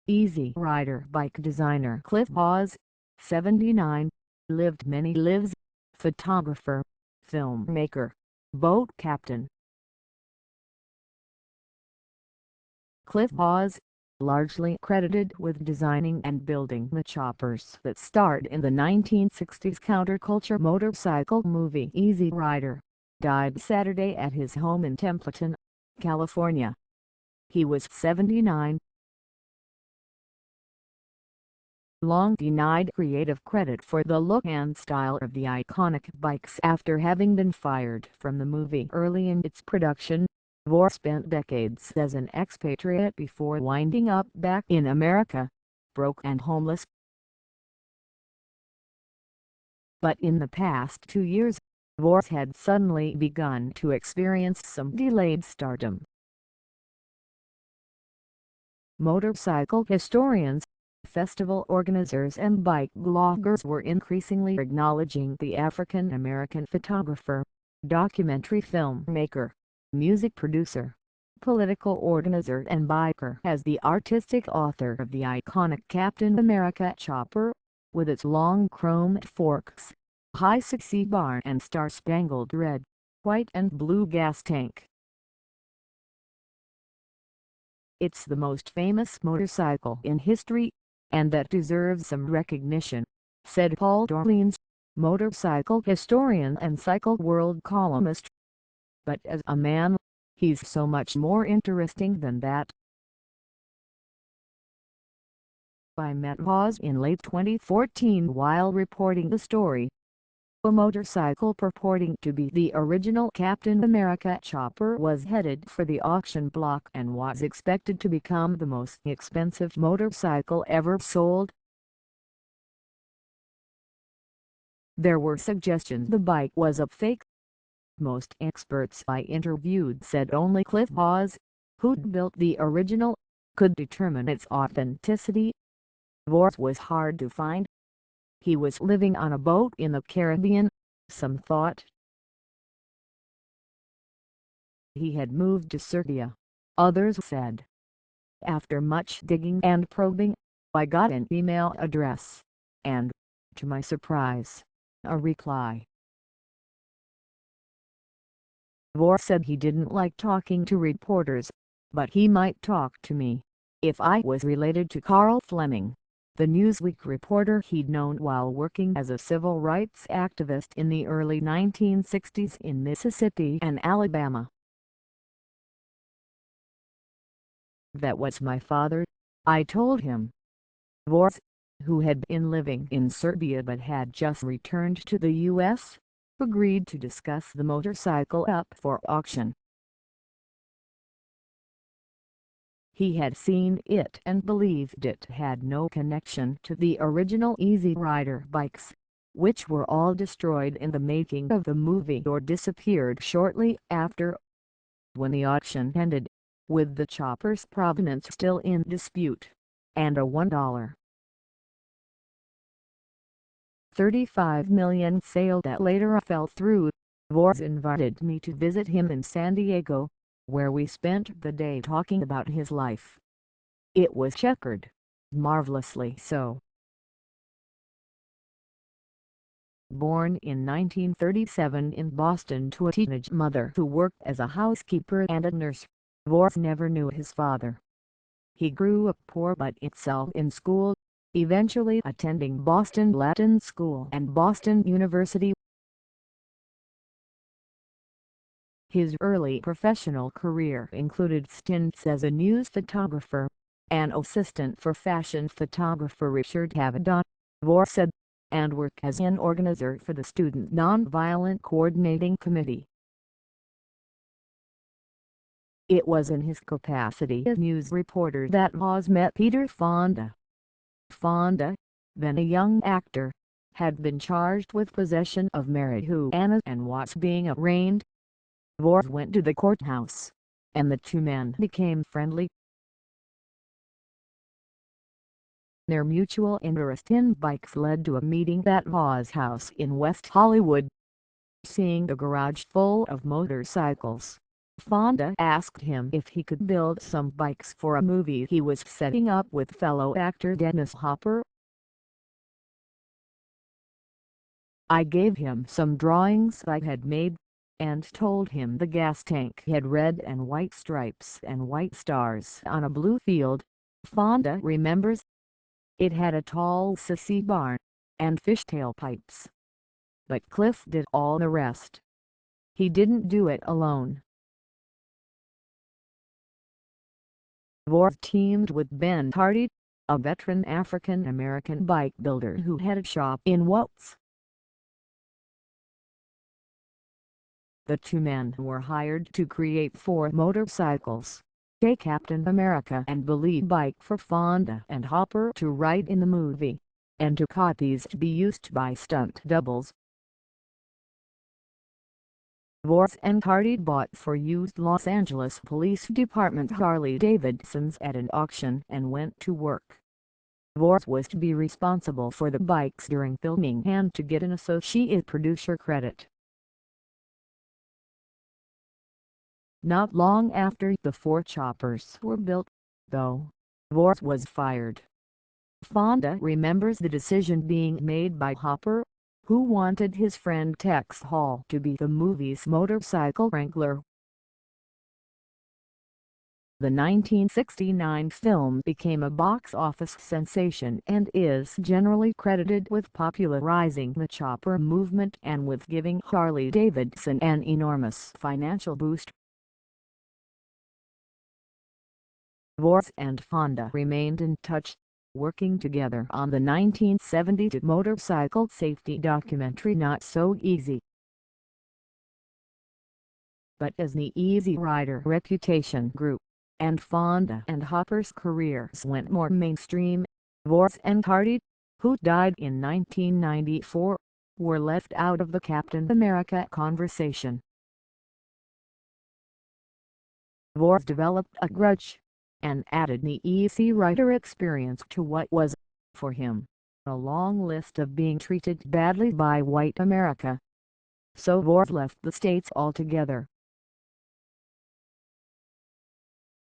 Easy Rider bike designer Cliff Vaughs, 79, lived many lives, photographer, filmmaker, boat captain. Cliff Vaughs, largely credited with designing and building the choppers that starred in the 1960s counterculture motorcycle movie Easy Rider, died Saturday at his home in Templeton, California. He was 79. Long denied creative credit for the look and style of the iconic bikes after having been fired from the movie early in its production. Vaughs spent decades as an expatriate before winding up back in America, broke and homeless. But in the past 2 years, Vaughs had suddenly begun to experience some delayed stardom. Motorcycle historians, festival organizers and bike bloggers were increasingly acknowledging the African-American photographer, documentary filmmaker, music producer, political organizer and biker as the artistic author of the iconic Captain America chopper, with its long chromed forks, high 6C bar and star-spangled red, white and blue gas tank. It's the most famous motorcycle in history, and that deserves some recognition, said Paul Dorleans, motorcycle historian and Cycle World columnist. But as a man, he's so much more interesting than that. I met Vaughs in late 2014 while reporting the story. A motorcycle purporting to be the original Captain America chopper was headed for the auction block and was expected to become the most expensive motorcycle ever sold. There were suggestions the bike was a fake. Most experts I interviewed said only Cliff Vaughs, who'd built the original, could determine its authenticity. Vaughs was hard to find. He was living on a boat in the Caribbean, some thought. He had moved to Serbia, others said. After much digging and probing, I got an email address, and, to my surprise, a reply. Vaughs said he didn't like talking to reporters, but he might talk to me, if I was related to Carl Fleming, the Newsweek reporter he'd known while working as a civil rights activist in the early 1960s in Mississippi and Alabama. That was my father, I told him. Vaughs, who had been living in Serbia but had just returned to the U.S., agreed to discuss the motorcycle up for auction. He had seen it and believed it had no connection to the original Easy Rider bikes, which were all destroyed in the making of the movie or disappeared shortly after. When the auction ended, with the chopper's provenance still in dispute, and a $1.35 million sale that later fell through, Vaughs invited me to visit him in San Diego, where we spent the day talking about his life. It was checkered, marvelously so. Born in 1937 in Boston to a teenage mother who worked as a housekeeper and a nurse, Vaughs never knew his father. He grew up poor but excelled in school, eventually attending Boston Latin School and Boston University. His early professional career included stints as a news photographer, an assistant for fashion photographer Richard Avedon, Vaughs said, and work as an organizer for the Student Nonviolent Coordinating Committee. It was in his capacity as news reporter that Vaughs met Peter Fonda. Fonda, then a young actor, had been charged with possession of marijuana and was being arraigned. Vaughs went to the courthouse, and the two men became friendly. Their mutual interest in bikes led to a meeting at Vaughs' house in West Hollywood. Seeing a garage full of motorcycles, Fonda asked him if he could build some bikes for a movie he was setting up with fellow actor Dennis Hopper. I gave him some drawings I had made, and told him the gas tank had red and white stripes and white stars on a blue field, Fonda remembers. It had a tall sissy barn, and fishtail pipes. But Cliff did all the rest. He didn't do it alone. Vaughs teamed with Ben Hardy, a veteran African-American bike builder who had a shop in Watts. The two men were hired to create 4 motorcycles, a Captain America and Billy bike for Fonda and Hopper to ride in the movie, and 2 copies to be used by stunt doubles. Vaughs and Hardy bought 4 used Los Angeles Police Department Harley-Davidsons at an auction and went to work. Vaughs was to be responsible for the bikes during filming and to get an associate producer credit. Not long after the 4 choppers were built, though, Vaughs was fired. Fonda remembers the decision being made by Hopper, who wanted his friend Tex Hall to be the movie's motorcycle wrangler. The 1969 film became a box office sensation and is generally credited with popularizing the chopper movement and with giving Harley-Davidson an enormous financial boost. Vaughs and Fonda remained in touch, working together on the 1972 motorcycle safety documentary Not So Easy. But as the Easy Rider reputation grew, and Fonda and Hopper's careers went more mainstream, Vaughs and Hardy, who died in 1994, were left out of the Captain America conversation. Vaughs developed a grudge, and added the Easy Rider experience to what was, for him, a long list of being treated badly by white America. So Vaughs left the States altogether.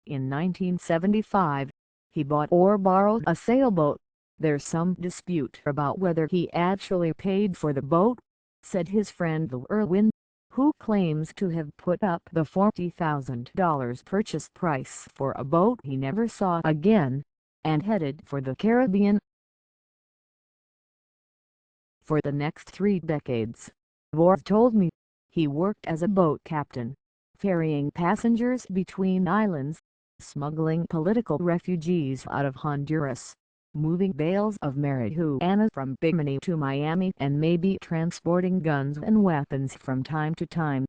In 1975, he bought or borrowed a sailboat. "There's some dispute about whether he actually paid for the boat," said his friend Lou Irwin, who claims to have put up the $40,000 purchase price for a boat he never saw again, and headed for the Caribbean. For the next 3 decades, Vaughs told me, he worked as a boat captain, ferrying passengers between islands, smuggling political refugees out of Honduras, moving bales of marijuana from Bimini to Miami, and maybe transporting guns and weapons from time to time.